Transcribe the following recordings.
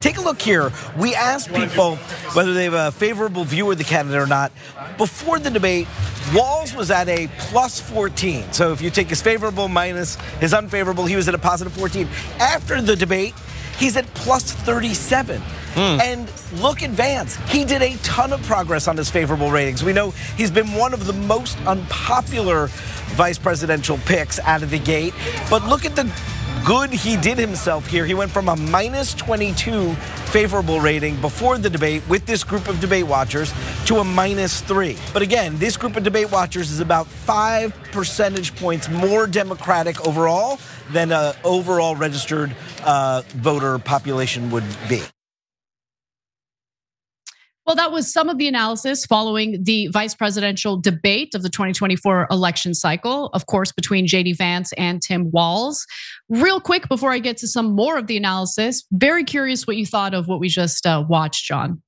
Take a look here. We asked people whether they have a favorable view of the candidate or not. Before the debate, Walz was at a plus 14. So if you take his favorable minus his unfavorable, he was at a positive 14. After the debate, he's at plus 37. And look at Vance. He did a ton of progress on his favorable ratings. We know he's been one of the most unpopular vice presidential picks out of the gate. But look at the good he did himself here. He went from a minus 22 favorable rating before the debate with this group of debate watchers to a minus 3. But again, this group of debate watchers is about 5 percentage points more Democratic overall than an overall registered voter population would be. Well, that was some of the analysis following the vice presidential debate of the 2024 election cycle, of course, between JD Vance and Tim Walz. Real quick, before I get to some more of the analysis, very curious what you thought of what we just watched, John.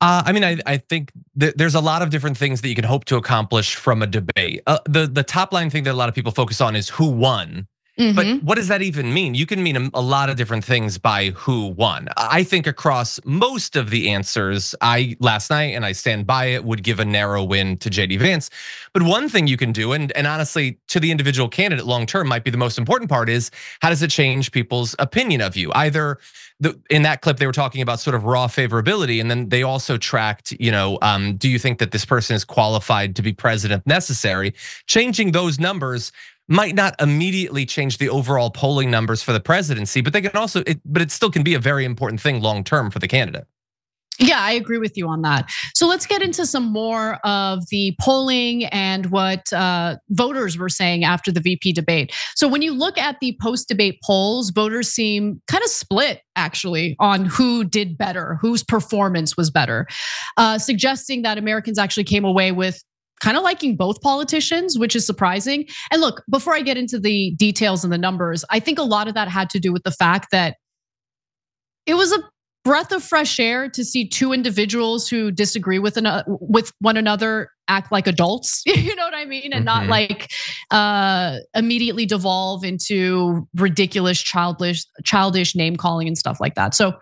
I think there's a lot of different things that you can hope to accomplish from a debate. The top line thing that a lot of people focus on is who won. But what does that even mean? You can mean a lot of different things by who won. I think across most of the answers, last night, and I stand by it, would give a narrow win to JD Vance. But one thing you can do, and honestly, to the individual candidate long term might be the most important part, is how does it change people's opinion of you? Either in that clip, they were talking about sort of raw favorability, and then they also tracked, do you think that this person is qualified to be president if necessary? Changing those numbers might not immediately change the overall polling numbers for the presidency, but they can also, but it still can be a very important thing long term for the candidate. Yeah, I agree with you on that. So let's get into some more of the polling and what voters were saying after the VP debate. So when you look at the post-debate polls, voters seem kind of split actually on who did better, whose performance was better, suggesting that Americans actually came away with kind of liking both politicians, which is surprising. And look, before I get into the details and the numbers, I think a lot of that had to do with the fact that it was a breath of fresh air to see two individuals who disagree with one another act like adults, you know what I mean? And not like immediately devolve into ridiculous, childish name calling and stuff like that. So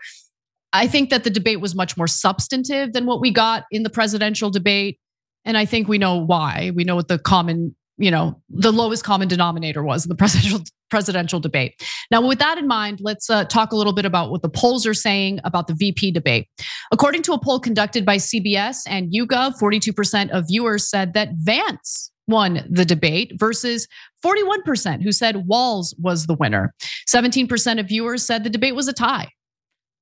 I think that the debate was much more substantive than what we got in the presidential debate. And I think we know why. We know what the common, the lowest common denominator was in the presidential debate. Now, with that in mind, let's talk a little bit about what the polls are saying about the VP debate. According to a poll conducted by CBS and YouGov, 42% of viewers said that Vance won the debate versus 41% who said Walz was the winner. 17% of viewers said the debate was a tie.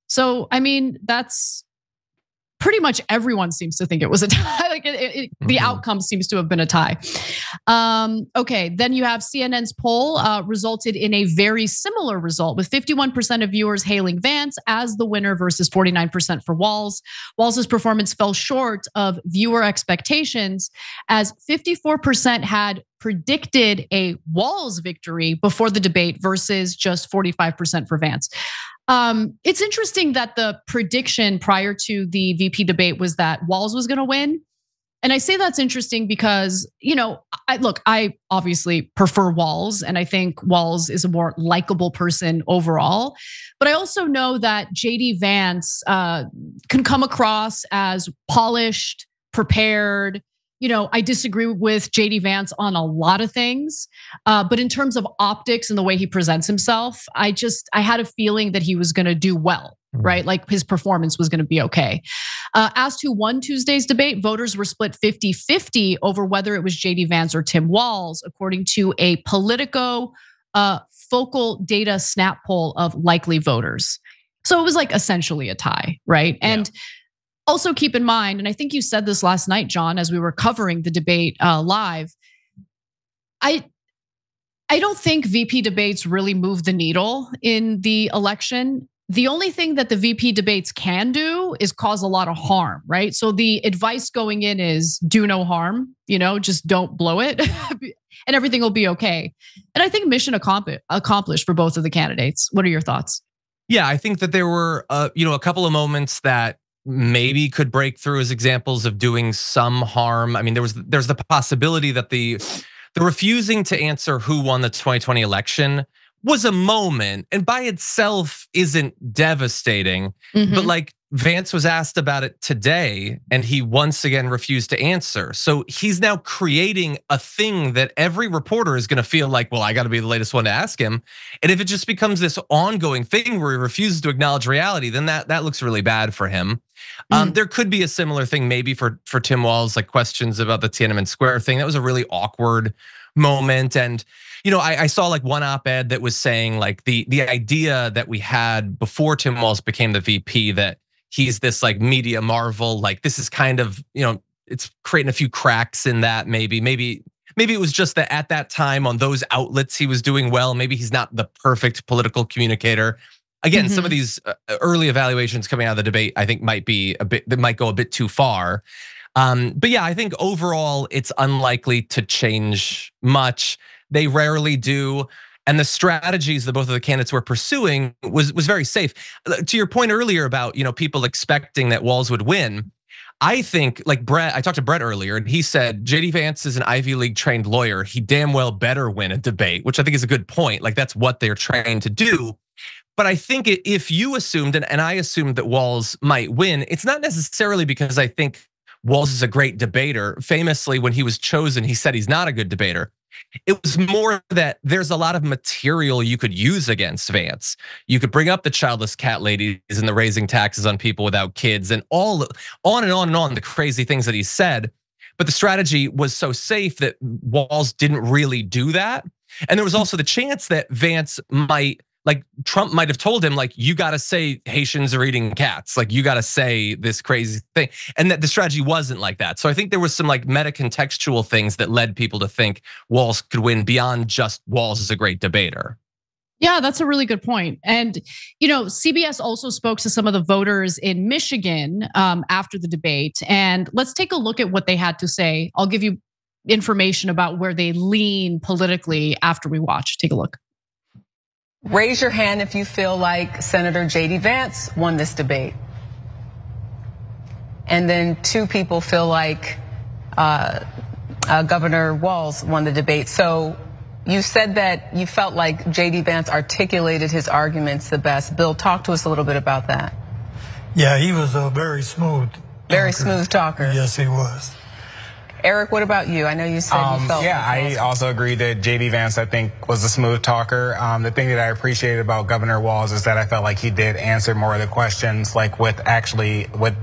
So, that's pretty much everyone seems to think it was a tie. Like the outcome seems to have been a tie. Okay, then you have CNN's poll resulted in a very similar result with 51% of viewers hailing Vance as the winner versus 49% for Walz. Walz's performance fell short of viewer expectations as 54% had predicted a Walz victory before the debate versus just 45% for Vance. It's interesting that the prediction prior to the VP debate was that Walz was going to win. And I say that's interesting because, I obviously prefer Walz and I think Walz is a more likable person overall. But I also know that JD Vance can come across as polished, prepared. I disagree with JD Vance on a lot of things, but in terms of optics and the way he presents himself, I had a feeling that he was going to do well, right? Like his performance was going to be okay. As to who won Tuesday's debate, voters were split 50-50 over whether it was JD Vance or Tim Walz, according to a Politico focal data snap poll of likely voters. So it was like essentially a tie, right? And also keep in mind, and I think you said this last night, John, as we were covering the debate live, I don't think VP debates really move the needle in the election. The only thing that the VP debates can do is cause a lot of harm, right? So the advice going in is do no harm, just don't blow it and everything will be okay. And I think mission accomplished for both of the candidates. What are your thoughts? Yeah, I think that there were a couple of moments that maybe could break through as examples of doing some harm. There's the possibility that the refusing to answer who won the 2020 election was a moment and by itself isn't devastating. But like Vance was asked about it today and he once again refused to answer. So he's now creating a thing that every reporter is gonna feel like, well, I gotta be the latest one to ask him. And if it just becomes this ongoing thing where he refuses to acknowledge reality, then that looks really bad for him. There could be a similar thing maybe for Tim Walz, like questions about the Tiananmen Square thing. That was a really awkward moment. And I saw like one op-ed that was saying like the idea that we had before Tim Walz became the VP, that he's this like media marvel, like this is kind of, it's creating a few cracks in that. Maybe it was just that at that time on those outlets he was doing well. Maybe he's not the perfect political communicator. Again, some of these early evaluations coming out of the debate, I think might go a bit too far. But yeah, I think overall it's unlikely to change much. They rarely do. And the strategies that both of the candidates were pursuing was very safe. To your point earlier about people expecting that Walz would win, I think like Brett, I talked to Brett earlier and he said JD Vance is an Ivy League trained lawyer. He damn well better win a debate, which I think is a good point. Like that's what they're trained to do. But I think if you assumed, and I assumed that Walz might win, it's not necessarily because I think Walz is a great debater. Famously, when he was chosen, he said he's not a good debater. It was more that there's a lot of material you could use against Vance. You could bring up the childless cat ladies and the raising taxes on people without kids and all on and on and on the crazy things that he said. But the strategy was so safe that Walz didn't really do that. And there was also the chance that Vance might, like Trump might have told him, like, you gotta say Haitians are eating cats. Like you gotta say this crazy thing. And that the strategy wasn't like that. So I think there was some like meta contextual things that led people to think Walz could win beyond just Walz is a great debater. Yeah, that's a really good point. And CBS also spoke to some of the voters in Michigan after the debate. And let's take a look at what they had to say. I'll give you information about where they lean politically after we watch. Take a look. Raise your hand if you feel like Senator JD Vance won this debate. And then 2 people feel like Governor Walz won the debate. So you said that you felt like JD Vance articulated his arguments the best. Bill, talk to us a little bit about that. Yeah, he was a very smooth talker. Very smooth talker. Yes, he was. Eric, what about you? I know you said you felt. Yeah, I also agree that JD Vance, I think, was a smooth talker. The thing that I appreciated about Governor Walz is that I felt like he did answer more of the questions, like with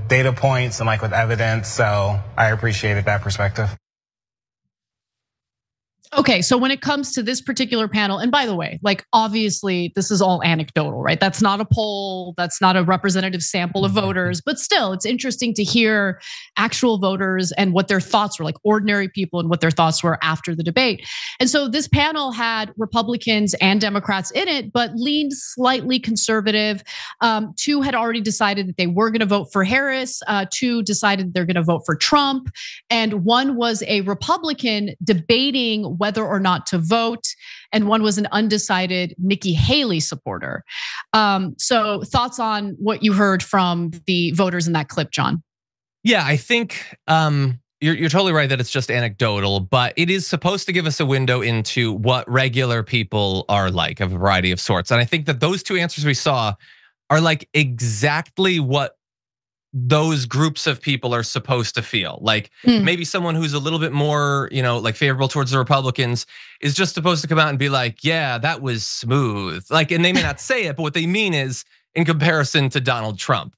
data points and like with evidence. So I appreciated that perspective. Okay, so when it comes to this particular panel, and by the way, like obviously this is all anecdotal, right? That's not a poll, that's not a representative sample of voters, but still it's interesting to hear actual voters and what their thoughts were, like ordinary people and what their thoughts were after the debate. And so this panel had Republicans and Democrats in it, but leaned slightly conservative. 2 had already decided that they were gonna vote for Harris, 2 decided they're gonna vote for Trump, and 1 was a Republican debating whether or not to vote, and 1 was an undecided Nikki Haley supporter. So thoughts on what you heard from the voters in that clip, John? Yeah, I think you're totally right that it's just anecdotal, but it is supposed to give us a window into what regular people are like of a variety of sorts. And I think that those 2 answers we saw are like exactly what those groups of people are supposed to feel. Like maybe someone who's a little bit more, like favorable towards the Republicans is just supposed to come out and be like, yeah, that was smooth. Like, and they may not say it, but what they mean is in comparison to Donald Trump.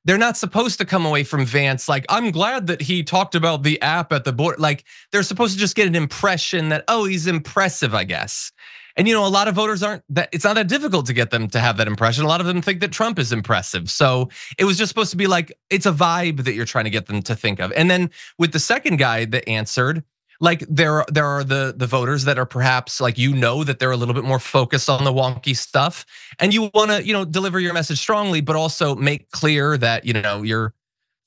They're not supposed to come away from Vance like, I'm glad that he talked about the app at the board. Like they're supposed to just get an impression that, oh, he's impressive, I guess. And a lot of voters it's not that difficult to get them to have that impression. A lot of them think that Trump is impressive. So it was just supposed to be like, it's a vibe that you're trying to get them to think of. And then with the second guy that answered, like there are the voters that are perhaps like, that they're a little bit more focused on the wonky stuff. And you wanna, deliver your message strongly, but also make clear that, you're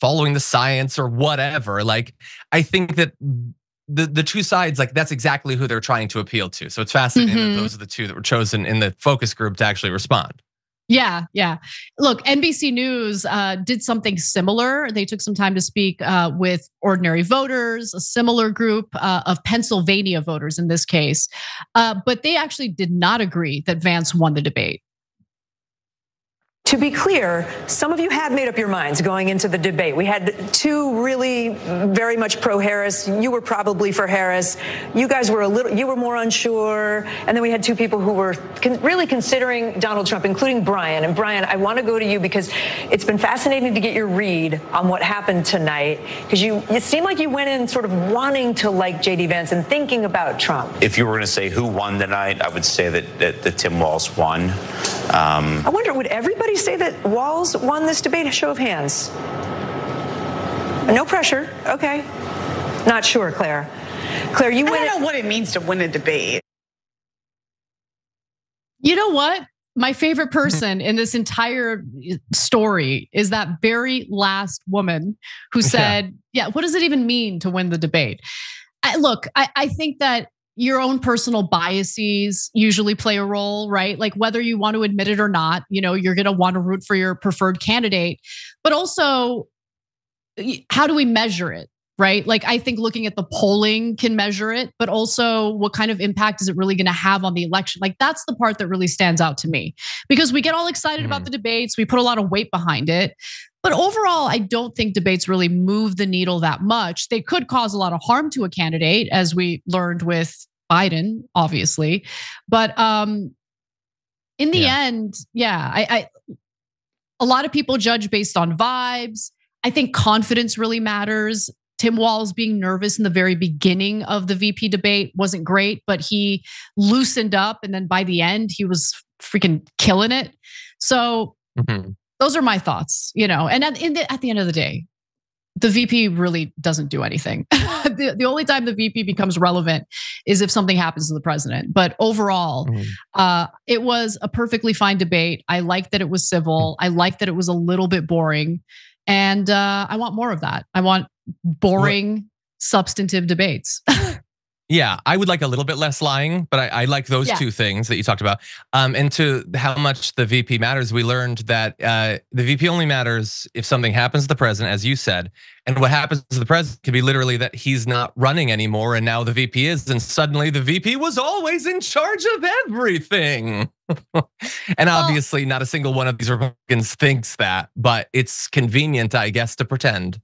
following the science or whatever. Like, I think that the 2 sides, like that's exactly who they're trying to appeal to. So it's fascinating that those are the 2 that were chosen in the focus group to actually respond. Yeah, yeah. Look, NBC News did something similar. They took some time to speak with ordinary voters, a similar group of Pennsylvania voters in this case. But they actually did not agree that Vance won the debate. To be clear, some of you had made up your minds going into the debate. We had two really very much pro-Harris. You were probably for Harris. You guys were you were more unsure. And then we had two people who were really considering Donald Trump, including Brian. And Brian, I want to go to you because it's been fascinating to get your read on what happened tonight. Because it seemed like you went in sort of wanting to like JD Vance and thinking about Trump. If you were going to say who won tonight, I would say that Tim Walz won. I wonder, would everybody say that Walz won this debate? A show of hands. No pressure. Okay. Not sure, Claire. Claire, you win. I don't know what it means to win a debate. You know what? My favorite person in this entire story is that very last woman who said, yeah, what does it even mean to win the debate? I think that your own personal biases usually play a role, right? Like whether you want to admit it or not, you're going to want to root for your preferred candidate. But also, how do we measure it, right? Like I think looking at the polling can measure it, but also what kind of impact is it really going to have on the election? Like that's the part that really stands out to me because we get all excited about the debates. We put a lot of weight behind it. But overall, I don't think debates really move the needle that much. They could cause a lot of harm to a candidate, as we learned with Biden, obviously. But in the end, a lot of people judge based on vibes. I think confidence really matters. Tim Walz being nervous in the very beginning of the VP debate wasn't great, but he loosened up. And then by the end, he was freaking killing it. So those are my thoughts, and at the end of the day, the VP really doesn't do anything. The only time the VP becomes relevant is if something happens to the president. But overall, it was a perfectly fine debate. I liked that it was civil. I liked that it was a little bit boring. And I want more of that. I want boring, substantive debates. Yeah, I would like a little bit less lying, but I like those two things that you talked about. And to how much the VP matters, we learned that the VP only matters if something happens to the president, as you said. And what happens to the president could be literally that he's not running anymore, and now the VP is, and suddenly the VP was always in charge of everything. And obviously, not a single one of these Republicans thinks that, but it's convenient, I guess, to pretend.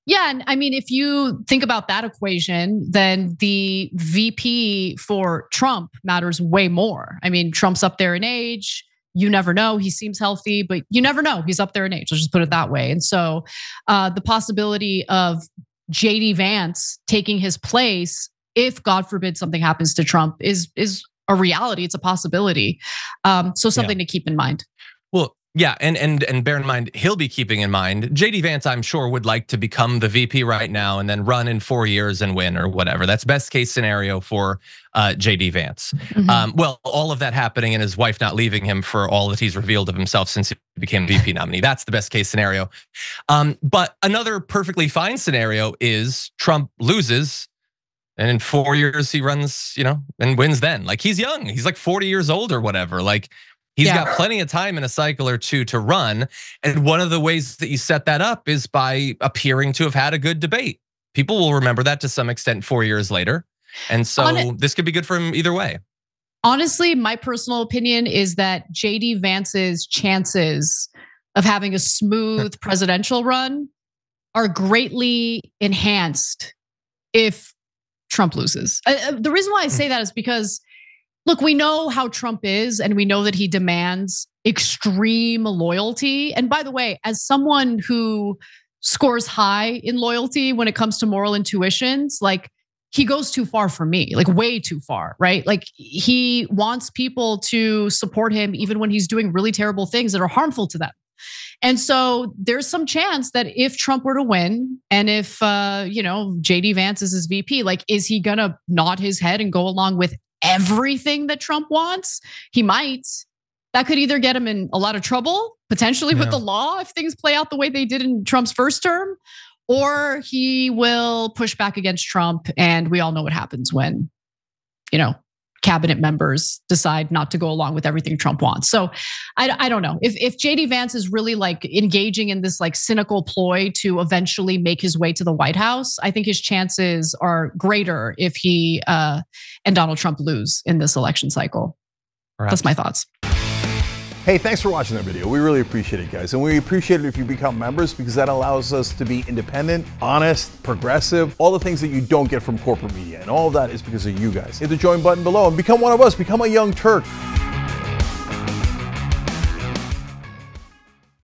Yeah, and I mean, if you think about that equation, then the VP for Trump matters way more. I mean, Trump's up there in age. You never know. He seems healthy, but you never know. He's up there in age. Let's just put it that way. And so the possibility of JD Vance taking his place, if God forbid something happens to Trump, is a reality. It's a possibility. So something to keep in mind. Well, yeah, and bear in mind, he'll be keeping in mind, JD Vance, I'm sure, would like to become the VP right now and then run in 4 years and win or whatever. That's best case scenario for JD Vance. Well, all of that happening and his wife not leaving him for all that he's revealed of himself since he became VP nominee. That's the best case scenario. But another perfectly fine scenario is Trump loses, and in 4 years he runs, and wins then. Like he's young, he's like 40 years old or whatever. Like he's got plenty of time in a cycle or two to run. And one of the ways that you set that up is by appearing to have had a good debate. People will remember that to some extent 4 years later. And so this could be good for him either way. Honestly, my personal opinion is that JD Vance's chances of having a smooth presidential run are greatly enhanced if Trump loses. The reason why I say that is because, look, we know how Trump is, and we know that he demands extreme loyalty. And by the way, as someone who scores high in loyalty when it comes to moral intuitions, like he goes too far for me, like way too far, right? Like he wants people to support him even when he's doing really terrible things that are harmful to them. And so there's some chance that if Trump were to win, and if JD Vance is his VP, like is he gonna nod his head and go along with everything that Trump wants? He might. That could either get him in a lot of trouble, potentially with the law if things play out the way they did in Trump's first term, or he will push back against Trump, and we all know what happens when, cabinet members decide not to go along with everything Trump wants. So I don't know. If JD Vance is really like engaging in this like cynical ploy to eventually make his way to the White House, I think his chances are greater if he and Donald Trump lose in this election cycle. Perhaps. That's my thoughts. Hey, thanks for watching that video. We really appreciate it, guys. And we appreciate it if you become members, because that allows us to be independent, honest, progressive, all the things that you don't get from corporate media. And all of that is because of you guys. Hit the join button below and become one of us. Become a young Turk.